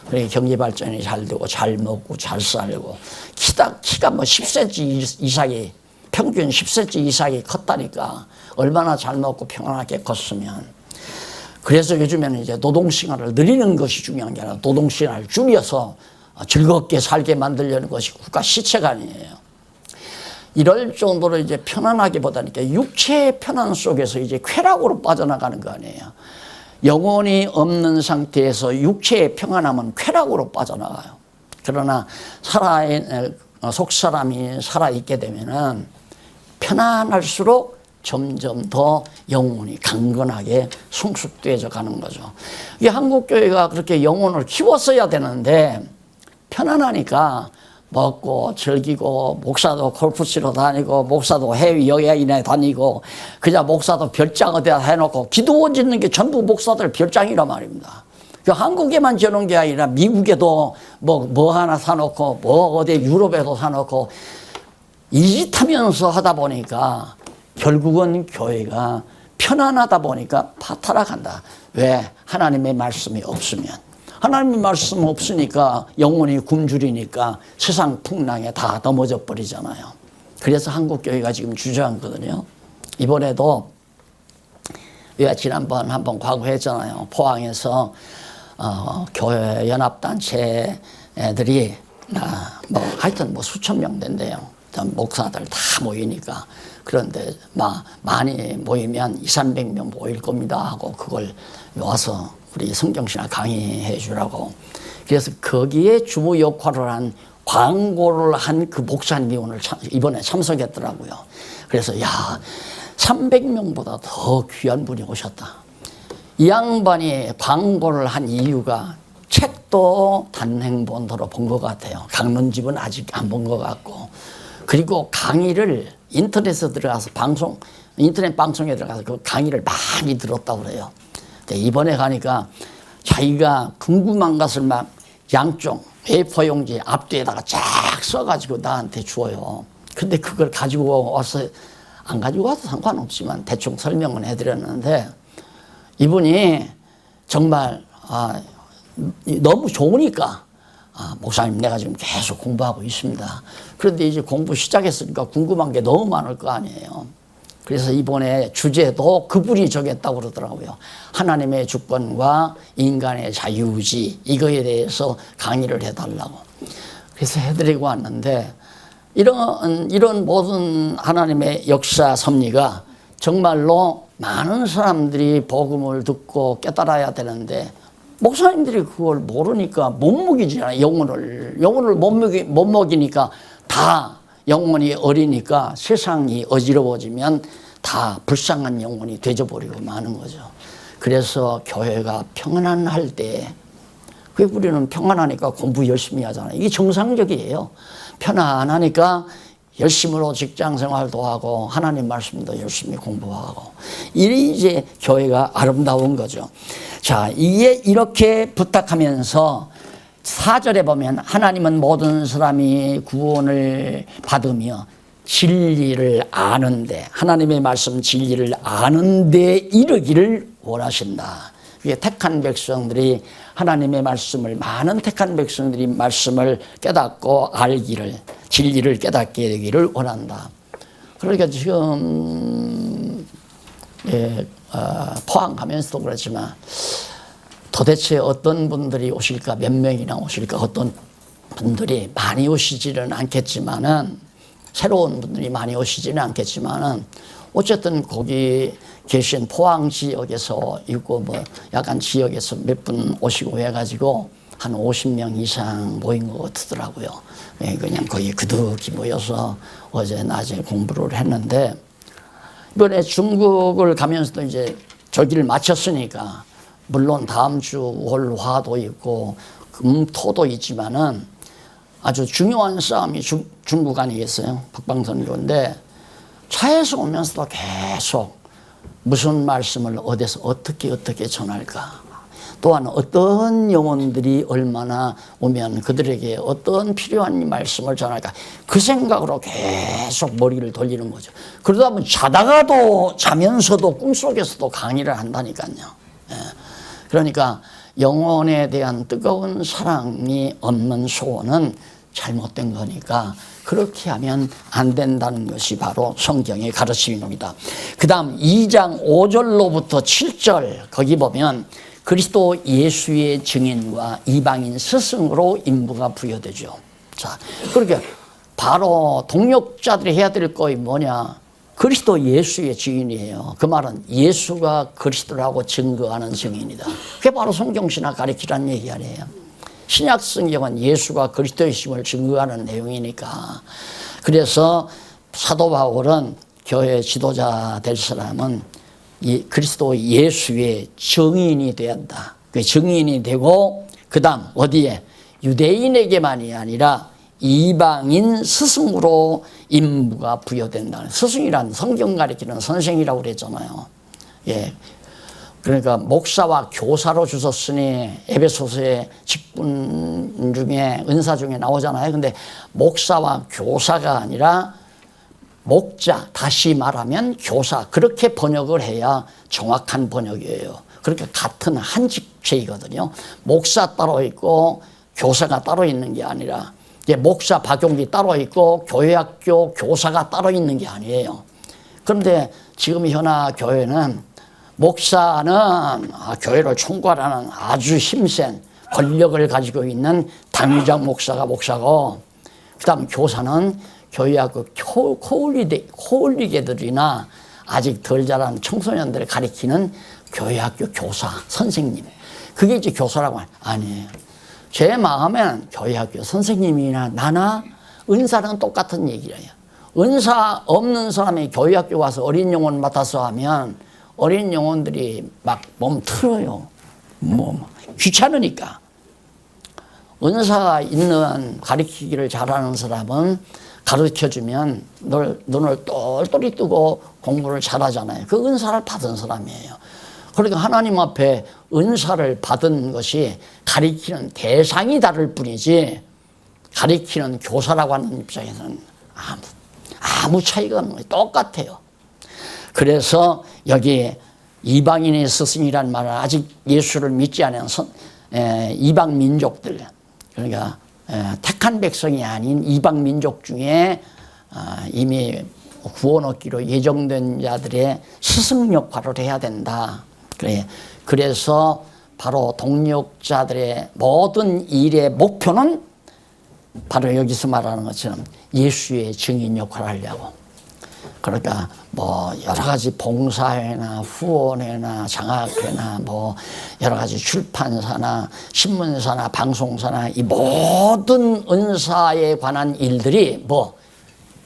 그러니까 경제 발전이 잘 되고 잘 먹고 잘 살고 키가 뭐 10cm 이상이, 평균 10cm 이상이 컸다니까. 얼마나 잘 먹고 평안하게 컸으면. 그래서 요즘에는 이제 노동시간을 늘리는 것이 중요한 게 아니라 노동시간을 줄여서 즐겁게 살게 만들려는 것이 국가 시체관이에요. 이럴 정도로 이제 편안하게 보다니까 육체의 편안 속에서 이제 쾌락으로 빠져나가는 거 아니에요. 영혼이 없는 상태에서 육체의 평안함은 쾌락으로 빠져나가요. 그러나 속사람이 살아있게 되면은 편안할수록 점점 더 영혼이 강건하게 성숙되어져 가는 거죠. 이 한국교회가 그렇게 영혼을 키웠어야 되는데 편안하니까 먹고 즐기고, 목사도 골프 치러 다니고, 목사도 해외 여행이나 다니고, 그냥 목사도 별장 어디다 해놓고, 기도원 짓는 게 전부 목사들 별장이란 말입니다. 한국에만 저런 게 아니라 미국에도 뭐 하나 사놓고, 어디 유럽에도 사놓고, 이 짓 하면서 하다 보니까 결국은 교회가 편안하다 보니까 파타락한다. 왜? 하나님의 말씀이 없으면. 하나님의 말씀 없으니까 영혼이 굶주리니까 세상 풍랑에 다 넘어져 버리잖아요. 그래서 한국교회가 지금 주저앉거든요. 이번에도 우리가 지난번 한번 과거했잖아요. 포항에서 교회 연합단체 애들이 하여튼 수천 명 된대요. 목사들 다 모이니까. 그런데 많이 모이면 200-300명 모일 겁니다 하고 그걸 와서 우리 성경신학 강의해 주라고. 그래서 거기에 주무 역할을 한 광고를 한 그 목사님이 이번에 참석했더라고요. 그래서 300명보다 더 귀한 분이 오셨다. 이 양반이 광고를 한 이유가 책도 단행본으로 본 것 같아요. 강론집은 아직 안 본 것 같고. 그리고 강의를 인터넷에 들어가서 인터넷 방송에 들어가서 그 강의를 많이 들었다고 그래요. 근데 이번에 가니까 자기가 궁금한 것을 막 양쪽 A4 용지 앞뒤에다가 쫙 써가지고 나한테 주어요. 근데 그걸 가지고 와서 안 가지고 와도 상관없지만 대충 설명은 해드렸는데 이분이 정말 너무 좋으니까 목사님 내가 지금 계속 공부하고 있습니다. 그런데 이제 공부 시작했으니까 궁금한 게 너무 많을 거 아니에요. 그래서 이번에 주제도 그분이 정했다고 그러더라고요. 하나님의 주권과 인간의 자유의지 이거에 대해서 강의를 해달라고. 그래서 해드리고 왔는데 이런 모든 하나님의 역사 섭리가 정말로 많은 사람들이 복음을 듣고 깨달아야 되는데 목사님들이 그걸 모르니까 못 먹이잖아요. 영혼을 못 먹이니까 다 영혼이 어리니까 세상이 어지러워지면 다 불쌍한 영혼이 되져버리고 마는 거죠. 그래서 교회가 평안할 때 우리는 평안하니까 공부 열심히 하잖아요. 이게 정상적이에요. 편안하니까 열심으로 직장생활도 하고 하나님 말씀도 열심히 공부하고 이제 교회가 아름다운 거죠. 자, 이게 이렇게 부탁하면서 4절에 보면 하나님은 모든 사람이 구원을 받으며 진리를 아는데 하나님의 말씀 진리를 아는데 이르기를 원하신다. 이게 택한 백성들이 하나님의 말씀을 많은 택한 백성들이 말씀을 깨닫고 알기를 진리를 깨닫게 되기를 원한다. 그러니까 지금 포항 가면서도 그렇지만 도대체 어떤 분들이 오실까 몇 명이나 오실까 어떤 분들이 많이 오시지는 않겠지만은 새로운 분들이 많이 오시지는 않겠지만은 어쨌든 거기 계신 포항 지역에서 있고 뭐 약간 지역에서 몇 분 오시고 해가지고 한 50명 이상 모인 것 같더라고요. 그냥 거기 그득이 모여서 어제 낮에 공부를 했는데 이번에 중국을 가면서도 이제 저기를 마쳤으니까 물론 다음 주 월화도 있고 금토도 있지만은 아주 중요한 싸움이 중국 아니겠어요? 북방선교인데 차에서 오면서도 계속 무슨 말씀을 어디서 어떻게 전할까? 또한 어떤 영혼들이 얼마나 오면 그들에게 어떤 필요한 말씀을 전할까? 그 생각으로 계속 머리를 돌리는 거죠. 그러다 보면 자면서도 꿈속에서도 강의를 한다니까요. 그러니까 영혼에 대한 뜨거운 사랑이 없는 소원은 잘못된 거니까 그렇게 하면 안 된다는 것이 바로 성경의 가르침입니다. 그 다음 2장 5절로부터 7절 거기 보면 그리스도 예수의 증인과 이방인 스승으로 임무가 부여되죠. 자, 그렇게 바로 동역자들이 해야 될 거이 뭐냐? 그리스도 예수의 증인이에요. 그 말은 예수가 그리스도라고 증거하는 증인이다. 그게 바로 성경신학 가르치라는 얘기 아니에요. 신약 성경은 예수가 그리스도이심을 증거하는 내용이니까. 그래서 사도 바울은 교회 지도자 될 사람은 그리스도 예수의 증인이 돼야 한다. 그 증인이 되고 그 다음 어디에? 유대인에게만이 아니라 이방인 스승으로 임무가 부여된다. 스승이란 성경 가르치는 선생이라고 그랬잖아요. 예. 그러니까 목사와 교사로 주셨으니 에베소서의 직분 중에 은사 중에 나오잖아요. 근데 목사와 교사가 아니라 목자, 다시 말하면 교사, 그렇게 번역을 해야 정확한 번역이에요. 그러니까 같은 한 직책이거든요. 목사 따로 있고 교사가 따로 있는 게 아니라 목사 박용기 따로 있고 교회학교 교사가 따로 있는 게 아니에요. 그런데 지금 현아 교회는 목사는 교회를 총괄하는 아주 힘센 권력을 가지고 있는 당위장 목사가 목사고, 그 다음 교사는 교회학교 코올리개들이나 아직 덜 자란 청소년들을 가리키는 교회학교 교사, 선생님. 그게 이제 교사라고 아니에요. 제 마음에는 교회학교 선생님이나 나나 은사는 똑같은 얘기예요. 은사 없는 사람이 교회학교 와서 어린 영혼 맡아서 하면 어린 영혼들이 막 몸 틀어요. 귀찮으니까. 은사가 있는 가르치기를 잘하는 사람은 가르쳐주면 눈을 똘똘히 뜨고 공부를 잘하잖아요. 그 은사를 받은 사람이에요. 그러니까 하나님 앞에 은사를 받은 것이 가르치는 대상이 다를 뿐이지 가르치는 교사라고 하는 입장에서는 아무 차이가 없는 거예요. 똑같아요. 그래서 여기 이방인의 스승이란 말은 아직 예수를 믿지 않은 이방 민족들, 그러니까 택한 백성이 아닌 이방 민족 중에 이미 구원 얻기로 예정된 자들의 스승 역할을 해야 된다. 그래서 바로 동력자들의 모든 일의 목표는 바로 여기서 말하는 것처럼 예수의 증인 역할을 하려고. 그러니까 뭐 여러 가지 봉사회나 후원회나 장학회나 뭐 여러 가지 출판사나 신문사나 방송사나 이 모든 은사에 관한 일들이 뭐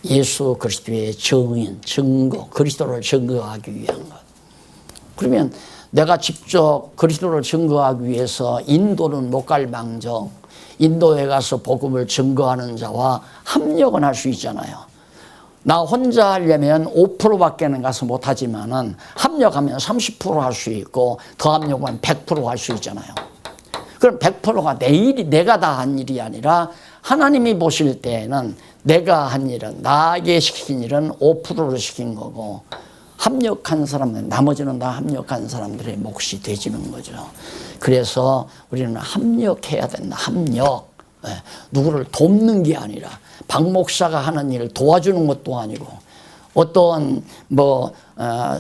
예수 그리스도의 증인, 증거, 그리스도를 증거하기 위한 것. 그러면 내가 직접 그리스도를 증거하기 위해서 인도는 못 갈 망정 인도에 가서 복음을 증거하는 자와 협력은 할 수 있잖아요. 나 혼자 하려면 5%밖에는 가서 못하지만은 합력하면 30% 할 수 있고 더 합력하면 100% 할 수 있잖아요. 그럼 100%가 내 일이, 내가 다 한 일이 아니라 하나님이 보실 때에는 내가 한 일은, 나에게 시킨 일은 5%를 시킨 거고 합력한 사람들, 나머지는 다 합력한 사람들의 몫이 되지는 거죠. 그래서 우리는 합력해야 된다. 합력. 누구를 돕는 게 아니라 박 목사가 하는 일을 도와주는 것도 아니고 어떤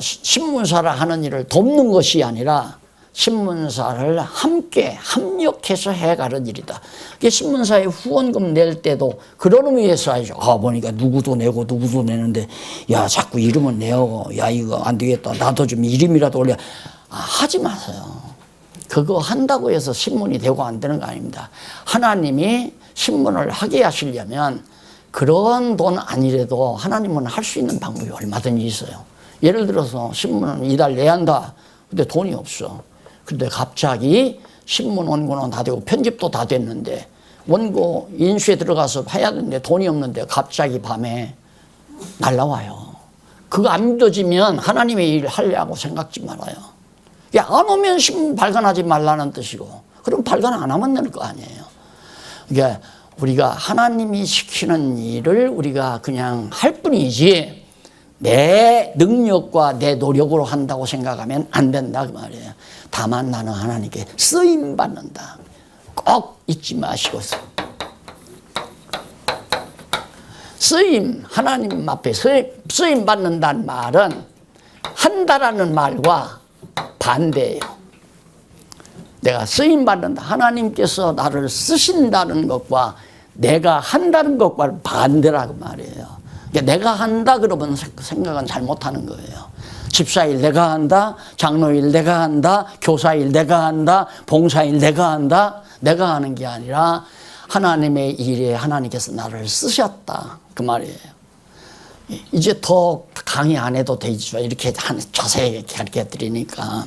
신문사를 하는 일을 돕는 것이 아니라 신문사를 함께 협력해서 해가는 일이다. 신문사에 후원금 낼 때도 그런 의미에서 하죠. 보니까 누구도 내고 누구도 내는데 야 자꾸 이름은 내고 야 이거 안 되겠다. 나도 좀 이름이라도 올려. 하지 마세요. 그거 한다고 해서 신문이 되고 안 되는 거 아닙니다. 하나님이 신문을 하게 하시려면 그런 돈 아니래도 하나님은 할 수 있는 방법이 얼마든지 있어요. 예를 들어서 신문은 이달 내야 한다. 근데 돈이 없어. 근데 갑자기 신문 원고는 다 되고 편집도 다 됐는데 원고 인수에 들어가서 해야 되는데 돈이 없는데 갑자기 밤에 날라와요. 그거 안 믿어지면 하나님의 일을 하려고 생각지 말아요. 안 오면 신문 발간하지 말라는 뜻이고 그럼 발간 안 하면 되는 거 아니에요. 그러니까 우리가 하나님이 시키는 일을 우리가 그냥 할 뿐이지 내 능력과 내 노력으로 한다고 생각하면 안 된다 그 말이에요. 다만 나는 하나님께 쓰임 받는다. 꼭 잊지 마시고 쓰임, 하나님 앞에 쓰임 받는다는 말은 한다라는 말과 반대예요. 내가 쓰임 받는다. 하나님께서 나를 쓰신다는 것과 내가 한다는 것과 반대라고 말이에요. 그러니까 내가 한다 그러면 생각은 잘못하는 거예요. 집사일 내가 한다, 장로일 내가 한다, 교사일 내가 한다, 봉사일 내가 한다. 내가 하는 게 아니라 하나님의 일에 하나님께서 나를 쓰셨다 그 말이에요. 이제 더 강의 안 해도 되죠. 이렇게 자세히 가르쳐 드리니까.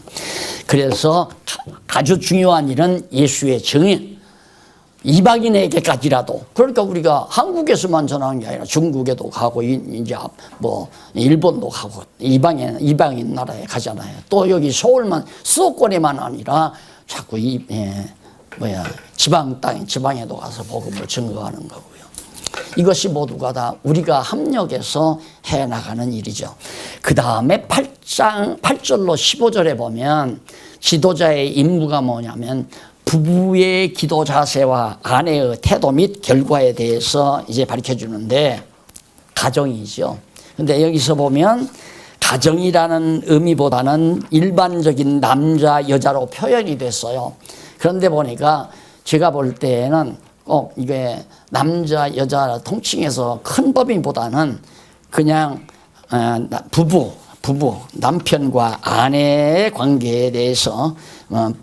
그래서 아주 중요한 일은 예수의 증인. 이방인에게까지라도. 그러니까 우리가 한국에서만 전하는 게 아니라 중국에도 가고 이제 뭐 일본도 가고 이방인 나라에 가잖아요. 또 여기 서울만 수도권에만 아니라 자꾸 지방 땅 지방에도 가서 복음을 증거하는 거고요. 이것이 모두가 다 우리가 협력해서 해나가는 일이죠. 그 다음에 8절로 15절에 보면 지도자의 임무가 뭐냐면 부부의 기도 자세와 아내의 태도 및 결과에 대해서 이제 가르쳐 주는데 가정이죠. 근데 여기서 보면 가정이라는 의미보다는 일반적인 남자 여자로 표현이 됐어요. 그런데 보니까 제가 볼 때에는 이게 남자 여자 통칭해서 큰 법인보다는 그냥 부부 남편과 아내의 관계에 대해서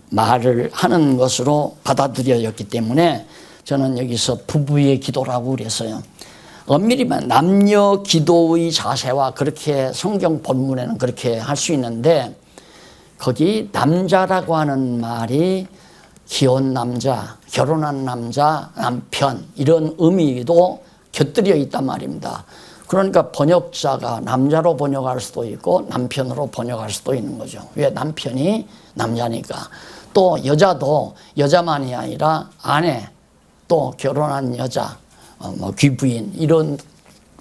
말을 하는 것으로 받아들여졌기 때문에 저는 여기서 부부의 기도라고 그랬어요. 엄밀히 말하면 남녀 기도의 자세와 그렇게 성경 본문에는 그렇게 할 수 있는데 거기 남자라고 하는 말이 기혼 남자, 결혼한 남자, 남편 이런 의미도 곁들여 있단 말입니다. 그러니까 번역자가 남자로 번역할 수도 있고 남편으로 번역할 수도 있는 거죠. 왜? 남편이 남자니까. 또 여자도 여자만이 아니라 아내, 또 결혼한 여자, 귀부인 이런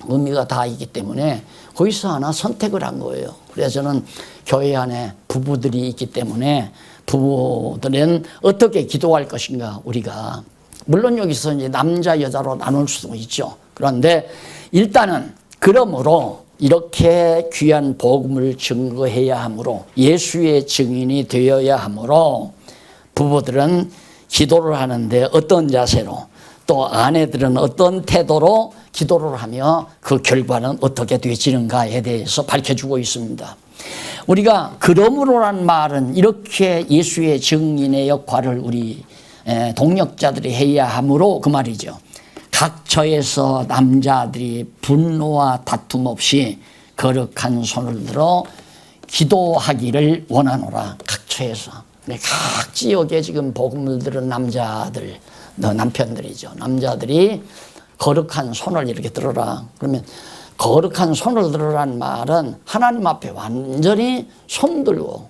의미가 다 있기 때문에 거기서 하나 선택을 한 거예요. 그래서 저는 교회 안에 부부들이 있기 때문에 부부들은 어떻게 기도할 것인가 우리가 물론 여기서 이제 남자 여자로 나눌 수도 있죠. 그런데 일단은 그러므로 이렇게 귀한 복음을 증거해야 하므로 예수의 증인이 되어야 하므로 부부들은 기도를 하는데 어떤 자세로 또 아내들은 어떤 태도로 기도를 하며 그 결과는 어떻게 되지는가에 대해서 밝혀주고 있습니다. 우리가 그러므로란 말은 이렇게 예수의 증인의 역할을 우리 동역자들이 해야 하므로 그 말이죠. 각처에서 남자들이 분노와 다툼 없이 거룩한 손을 들어 기도하기를 원하노라. 각처에서. 각 지역에 지금 복음을 들은 남자들, 남편들이죠. 남자들이 거룩한 손을 이렇게 들어라. 그러면 거룩한 손을 들어란 말은 하나님 앞에 완전히 손들고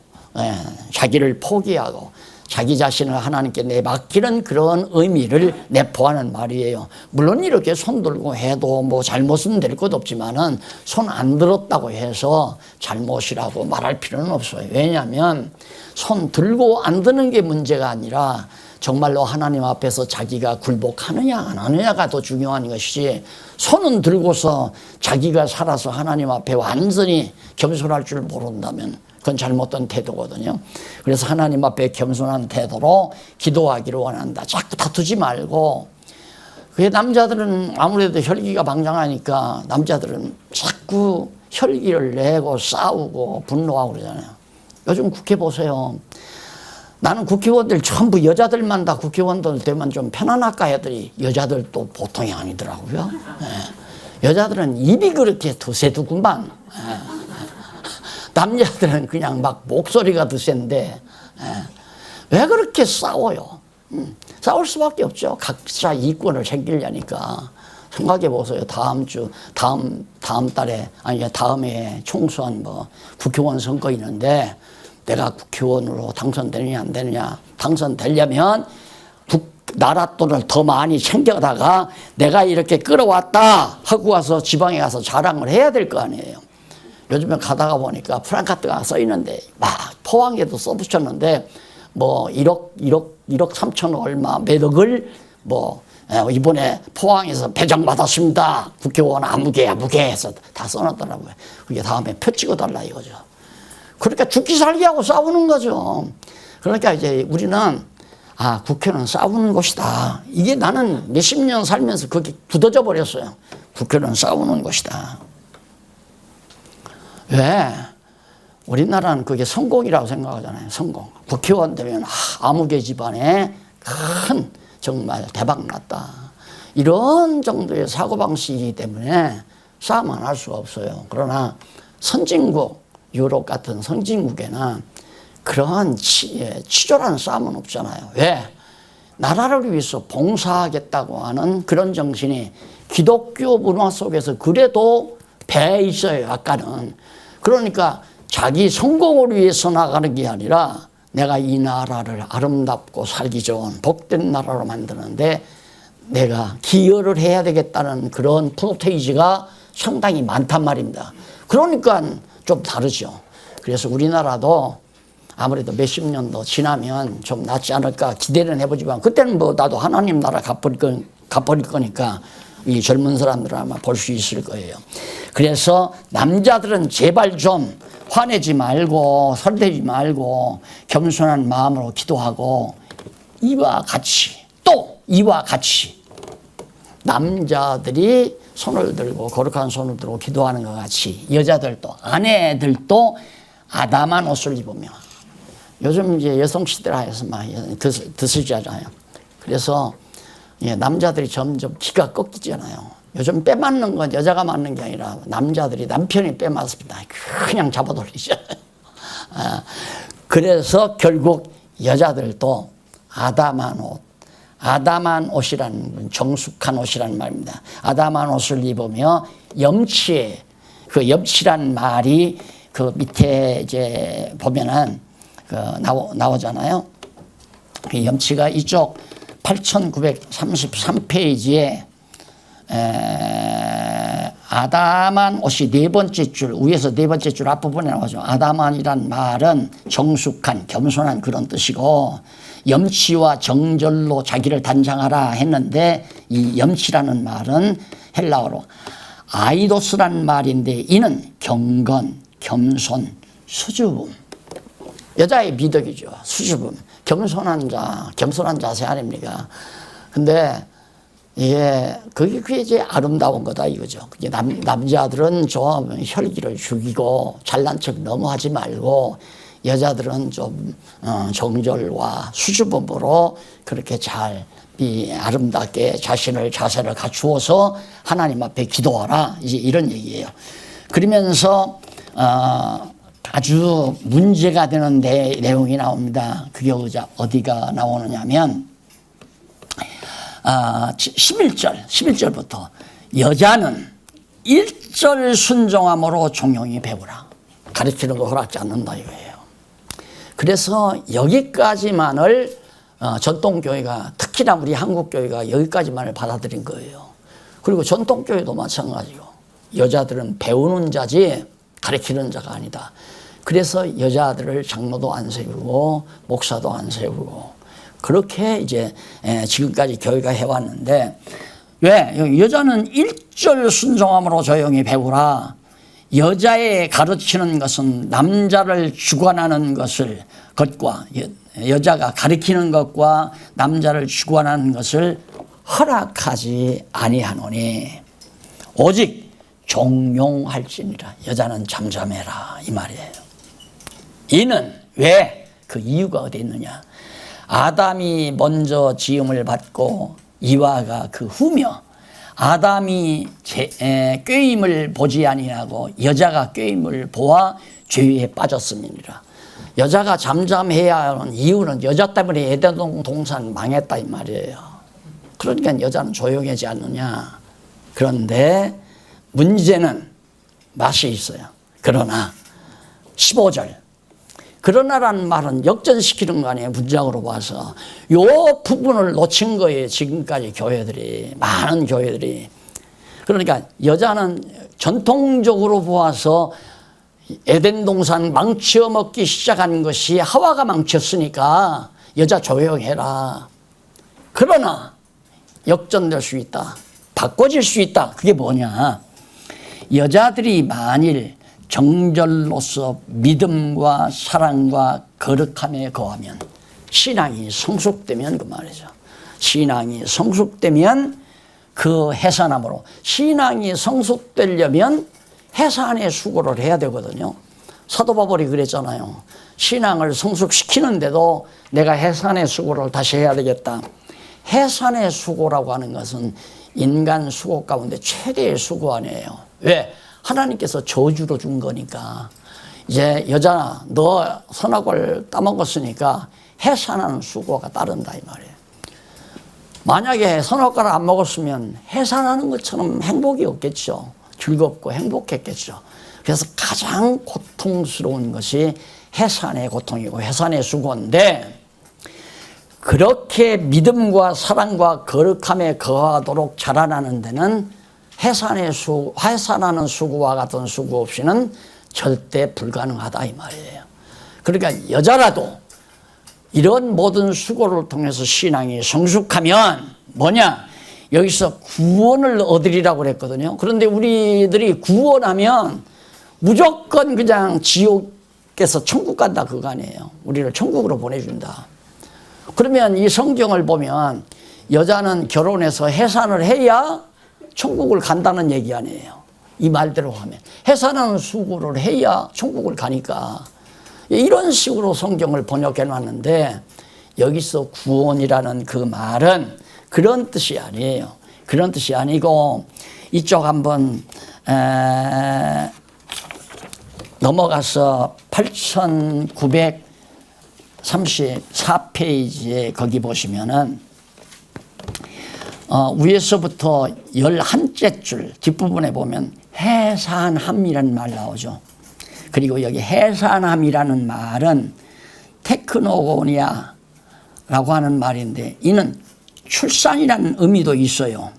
자기를 포기하고 자기 자신을 하나님께 내맡기는 그런 의미를 내포하는 말이에요. 물론 이렇게 손 들고 해도 뭐 잘못은 될 것 없지만은 손 안 들었다고 해서 잘못이라고 말할 필요는 없어요. 왜냐하면 손 들고 안 드는 게 문제가 아니라 정말로 하나님 앞에서 자기가 굴복하느냐 안 하느냐가 더 중요한 것이지 손은 들고서 자기가 살아서 하나님 앞에 완전히 겸손할 줄 모른다면 그건 잘못된 태도거든요. 그래서 하나님 앞에 겸손한 태도로 기도하기를 원한다. 자꾸 다투지 말고. 그게 남자들은 아무래도 혈기가 방장하니까 남자들은 자꾸 혈기를 내고 싸우고 분노하고 그러잖아요. 요즘 국회 보세요. 나는 국회의원들 전부 여자들만 다 국회의원들 되면 좀 편안할까 했더니 여자들도 보통이 아니더라고요. 여자들은 입이 그렇게 드세두구만. 남자들은 그냥 막 목소리가 드센데 왜 그렇게 싸워요? 싸울 수밖에 없죠. 각자 이권을 챙기려니까. 생각해 보세요. 다음 달에 아니 다음에 총선 국회의원 선거 있는데 내가 국회의원으로 당선되느냐 안 되느냐. 당선되려면 나라 돈을 더 많이 챙겨다가 내가 이렇게 끌어왔다 하고 와서 지방에 가서 자랑을 해야 될 거 아니에요. 요즘에 가다가 보니까 프랑카드가 써 있는데 막 포항에도 써붙였는데 뭐 1억 3천 얼마 몇억을 이번에 포항에서 배정받았습니다. 국회의원 아무개 해서 다 써놨더라고요. 그게 다음에 표 찍어달라 이거죠. 그러니까 죽기 살기하고 싸우는 거죠. 그러니까 이제 우리는 국회는 싸우는 곳이다. 이게 나는 몇십 년 살면서 그게 굳어져 버렸어요. 국회는 싸우는 곳이다. 왜? 우리나라는 그게 성공이라고 생각하잖아요. 성공. 국회의원 되면 아무개 집안에 큰 정말 대박 났다. 이런 정도의 사고방식이기 때문에 싸움 안 할 수가 없어요. 그러나 선진국, 유럽 같은 선진국에는 그러한 치졸한 싸움은 없잖아요. 왜? 나라를 위해서 봉사하겠다고 하는 그런 정신이 기독교 문화 속에서 그래도 배에 있어요. 약간은. 그러니까 자기 성공을 위해서 나가는 게 아니라 내가 이 나라를 아름답고 살기 좋은 복된 나라로 만드는데 내가 기여를 해야 되겠다는 그런 프로테이지가 상당히 많단 말입니다. 그러니까 좀 다르죠. 그래서 우리나라도 아무래도 몇십 년 더 지나면 좀 낫지 않을까 기대는 해보지만 그때는 나도 하나님 나라 갚버릴 거니까 이 젊은 사람들은 아마 볼 수 있을 거예요. 그래서 남자들은 제발 좀 화내지 말고 설대지 말고 겸손한 마음으로 기도하고 이와 같이 남자들이 손을 들고 거룩한 손을 들고 기도하는 것 같이 여자들도 아내들도 아담한 옷을 입으며 요즘 이제 여성시대라해서 막 드스잖아요. 그래서 남자들이 점점 기가 꺾이잖아요. 요즘 빼맞는 건 여자가 맞는 게 아니라 남자들이 남편이 빼맞습니다. 그냥 잡아돌리죠. 그래서 결국 여자들도 아담한 옷이라는 정숙한 옷이라는 말입니다. 아담한 옷을 입으며 염치에 그 염치란 말이 그 밑에 이제 보면은 그 나오잖아요. 그 염치가 이쪽 8933페이지에 아담한 옷이 네 번째 줄 위에서 네 번째 줄 앞부분에 나오죠. 아담한이란 말은 정숙한 겸손한 그런 뜻이고 염치와 정절로 자기를 단장하라 했는데 이 염치라는 말은 헬라어로 아이도스라는 말인데 이는 경건, 겸손, 수줍음. 여자의 미덕이죠. 수줍음. 겸손한 자세 아닙니까? 근데 그게 이제 아름다운 거다 이거죠. 남자들은 좀 혈기를 죽이고 잘난 척 너무 하지 말고 여자들은 좀 정절과 수줍음으로 그렇게 잘 아름답게 자세를 갖추어서 하나님 앞에 기도하라. 이제 이런 얘기예요. 그러면서 아주 문제가 되는 내용이 나옵니다. 그게 어디가 나오느냐면 11절부터 여자는 1절 순종함으로 종용이 배우라. 가르치는 거 허락지 않는다 이거예요. 그래서 여기까지만을 전통교회가 특히나 우리 한국교회가 여기까지만을 받아들인 거예요. 그리고 전통교회도 마찬가지고 여자들은 배우는 자지 가르치는 자가 아니다. 그래서 여자들을 장로도 안 세우고 목사도 안 세우고 그렇게 이제 지금까지 교회가 해왔는데 왜? 여자는 1절 순종함으로 조용히 배우라. 여자의 가르치는 것은 남자를 주관하는 것과 여자가 가르치는 것과 남자를 주관하는 것을 허락하지 아니하노니 오직 종용할지니라. 여자는 잠잠해라 이 말이에요. 이는 왜? 그 이유가 어디 있느냐. 아담이 먼저 지음을 받고 이와가 그 후며 아담이 꾀임을 보지 아니하고 여자가 꾀임을 보아 죄에 빠졌음이니라. 여자가 잠잠해야 하는 이유는 여자 때문에 에덴 동산 망했다 이 말이에요. 그러니까 여자는 조용하지 않느냐. 그런데 문제는 맛이 있어요. 그러나 15절 그러나라는 말은 역전시키는 거 아니에요. 문장으로 봐서. 요 부분을 놓친 거예요. 지금까지 많은 교회들이. 그러니까 여자는 전통적으로 보아서 에덴 동산 망쳐먹기 시작한 것이 하와가 망쳤으니까 여자 조용해라. 그러나 역전될 수 있다. 바꿔질 수 있다. 그게 뭐냐. 여자들이 만일 정절로서 믿음과 사랑과 거룩함에 거하면 신앙이 성숙되면 그 말이죠. 신앙이 성숙되면 그 해산함으로 신앙이 성숙되려면 해산의 수고를 해야 되거든요. 사도 바울이 그랬잖아요. 신앙을 성숙시키는데도 내가 해산의 수고를 다시 해야 되겠다. 해산의 수고라고 하는 것은 인간 수고 가운데 최대의 수고 아니에요. 왜? 하나님께서 저주로 준 거니까. 이제 여자 너 선악을 따먹었으니까 해산하는 수고가 따른다 이 말이에요. 만약에 선악과를 안 먹었으면 해산하는 것처럼 행복이 없겠죠. 즐겁고 행복했겠죠. 그래서 가장 고통스러운 것이 해산의 고통이고 해산의 수고인데 그렇게 믿음과 사랑과 거룩함에 거하도록 자라나는 데는 해산하는 수고와 같은 수고 없이는 절대 불가능하다 이 말이에요. 그러니까 여자라도 이런 모든 수고를 통해서 신앙이 성숙하면 뭐냐? 여기서 구원을 얻으리라고 그랬거든요. 그런데 우리들이 구원하면 무조건 그냥 지옥에서 천국 간다 그거 아니에요. 우리를 천국으로 보내준다. 그러면 이 성경을 보면 여자는 결혼해서 해산을 해야 천국을 간다는 얘기 아니에요. 이 말대로 하면 해산하는 수고를 해야 천국을 가니까 이런 식으로 성경을 번역해 놨는데 여기서 구원이라는 그 말은 그런 뜻이 아니에요. 그런 뜻이 아니고 이쪽 한번 넘어가서 8900 34페이지에 거기 보시면은 위에서부터 11째 줄 뒷부분에 보면 해산함이라는 말 나오죠. 그리고 여기 해산함이라는 말은 테크노고니아라고 하는 말인데 이는 출산이라는 의미도 있어요.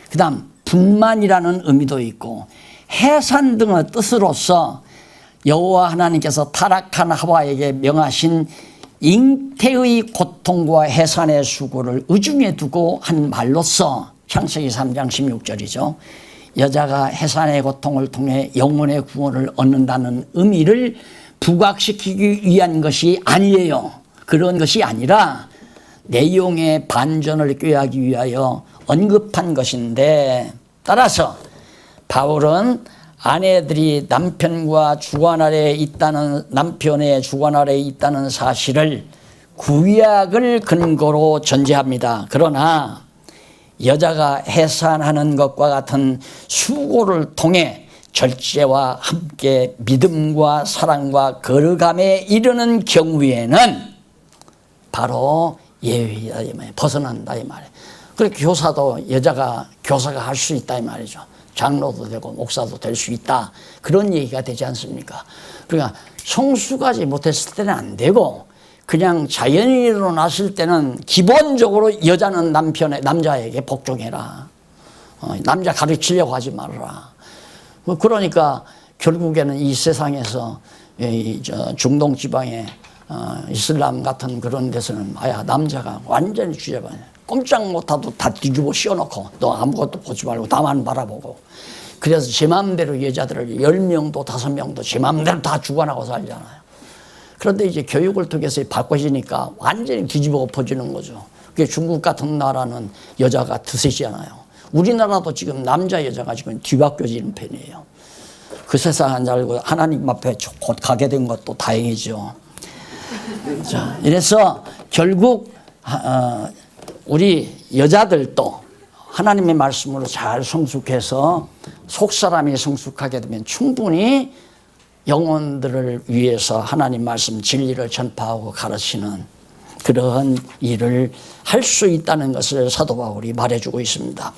그 다음 분만이라는 의미도 있고 해산 등의 뜻으로서 여호와 하나님께서 타락한 하와에게 명하신 잉태의 고통과 해산의 수고를 의중에 두고 한 말로서 창세기 3장 16절이죠. 여자가 해산의 고통을 통해 영혼의 구원을 얻는다는 의미를 부각시키기 위한 것이 아니에요. 그런 것이 아니라 내용의 반전을 꾀하기 위하여 언급한 것인데, 따라서 바울은 아내들이 남편의 주관 아래에 있다는 사실을 구약을 근거로 전제합니다. 그러나 여자가 해산하는 것과 같은 수고를 통해 절제와 함께 믿음과 사랑과 거룩함에 이르는 경우에는 바로 예외이다 이 말이에요. 벗어난다 이 말이에요. 그렇게 여자가 교사가 할 수 있다 이 말이죠. 장로도 되고 목사도 될 수 있다. 그런 얘기가 되지 않습니까? 그러니까 성수까지 못했을 때는 안 되고 그냥 자연인으로 일어났을 때는 기본적으로 여자는 남자에게 복종해라. 남자 가르치려고 하지 말아라. 그러니까 결국에는 이 세상에서 중동 지방의 이슬람 같은 그런 데서는 남자가 완전히 주제반이야. 꼼짝 못하도 다 뒤집어 씌워놓고 너 아무것도 보지 말고 나만 바라보고, 그래서 제 마음대로 여자들을 10명도 5명도 제 마음대로 다 주관하고 살잖아요. 그런데 이제 교육을 통해서 바꿔지니까 완전히 뒤집어 엎어지는 거죠. 그게 중국 같은 나라는 여자가 드세지잖아요. 우리나라도 지금 남자 여자가 지금 뒤바뀌어지는 편이에요. 그 세상 안 살고 하나님 앞에 곧 가게 된 것도 다행이죠. 자, 이래서 결국 우리 여자들도 하나님의 말씀으로 잘 성숙해서 속사람이 성숙하게 되면 충분히 영혼들을 위해서 하나님 말씀 진리를 전파하고 가르치는 그러한 일을 할 수 있다는 것을 사도 바울이 말해주고 있습니다.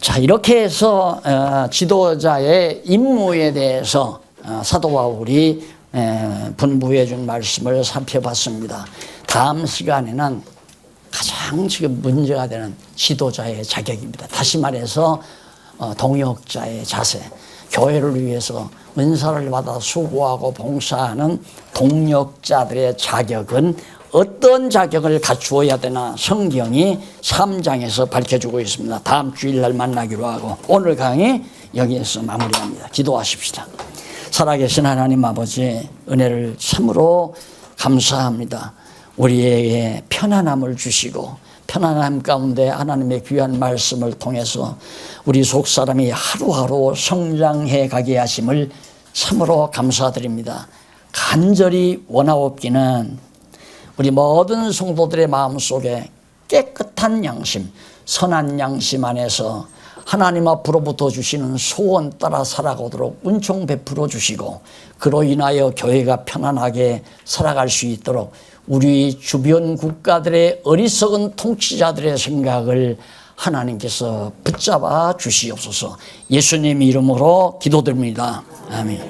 자, 이렇게 해서 지도자의 임무에 대해서 사도 바울이 분부해 준 말씀을 살펴봤습니다. 다음 시간에는 가장 지금 문제가 되는 지도자의 자격입니다. 다시 말해서 동역자의 자세, 교회를 위해서 은사를 받아 수고하고 봉사하는 동역자들의 자격은 어떤 자격을 갖추어야 되나 성경이 3장에서 밝혀주고 있습니다. 다음 주일날 만나기로 하고 오늘 강의 여기에서 마무리합니다. 기도하십시다. 살아계신 하나님 아버지, 은혜를 참으로 감사합니다. 우리에게 편안함을 주시고 편안함 가운데 하나님의 귀한 말씀을 통해서 우리 속사람이 하루하루 성장해 가게 하심을 참으로 감사드립니다. 간절히 원하옵기는 우리 모든 성도들의 마음속에 깨끗한 양심, 선한 양심 안에서 하나님 앞으로부터 주시는 소원 따라 살아가도록 은총 베풀어 주시고, 그로 인하여 교회가 편안하게 살아갈 수 있도록 우리 주변 국가들의 어리석은 통치자들의 생각을 하나님께서 붙잡아 주시옵소서. 예수님 이름으로 기도드립니다. 아멘.